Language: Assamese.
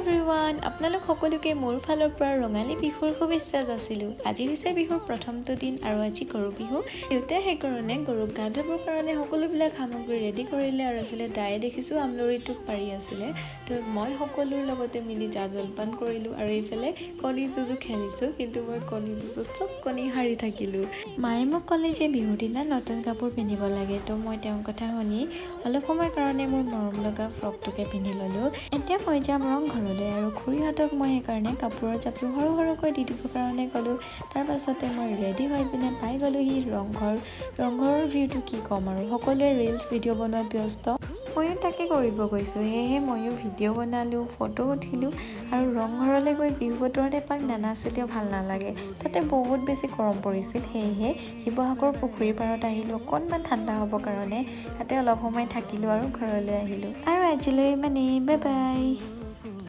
এভৰিৱান, আপোনালোক সকলোকে মোৰ ফালৰ পৰা ৰঙালী বিহুৰ শুভেচ্ছা যাচিলোঁ। আজি হৈছে বিহুৰ প্ৰথমটো দিন আৰু আজি গৰু বিহু। দেউতাই সেইকাৰণে গৰুক গা ধুবৰ কাৰণে সকলোবিলাক সামগ্ৰী ৰেডি কৰিলে আৰু এইফালে দায়ে দেখিছোঁ আমলৰি টোপ পাৰি আছিলে। তো মই সকলোৰ লগতে মিলি জা জলপান কৰিলোঁ আৰু এইফালে কণী যুঁজো খেলিছোঁ, কিন্তু মই কণী যুঁজত চব কণী হাৰি থাকিলোঁ। মায়ে মোক ক'লে যে বিহুৰ দিনা নতুন কাপোৰ পিন্ধিব লাগে, তো মই তেওঁৰ কথা শুনি অলপ সময়ৰ কাৰণে মোৰ মৰম লগা ফ্ৰকটোকে পিন্ধি ল'লোঁ। এতিয়া মই যাম ৰংঘৰলৈ আৰু খুৰীহঁতক মই সেইকাৰণে কাপোৰৰ জাপটো সৰু সৰুকৈ দি দিবৰ কাৰণে ক'লোঁ। তাৰ পাছতে মই ৰেডি হৈ পিনে পাই গ'লোহি ৰংঘৰৰ ভিউটো কি ক'ম আৰু সকলোৱে ৰিলছ ভিডিঅ' বনোৱাত ব্যস্ত। ময়ো তাকে কৰিব গৈছোঁ, সেয়েহে ময়ো ভিডিঅ' বনালোঁ, ফটো উঠিলোঁ আৰু ৰংঘৰলৈ গৈ বিহু বতৰত এপাক নানাচিলেও ভাল নালাগে। তাতে বহুত বেছি গৰম পৰিছিল, সেয়েহে শিৱসাগৰ পুখুৰীৰ পাৰত আহিলোঁ অকণমান ঠাণ্ডা হ'বৰ কাৰণে। তাতে অলপ সময় থাকিলোঁ আৰু ঘৰলৈ আহিলোঁ। আৰু আজিলৈ বাই বাই।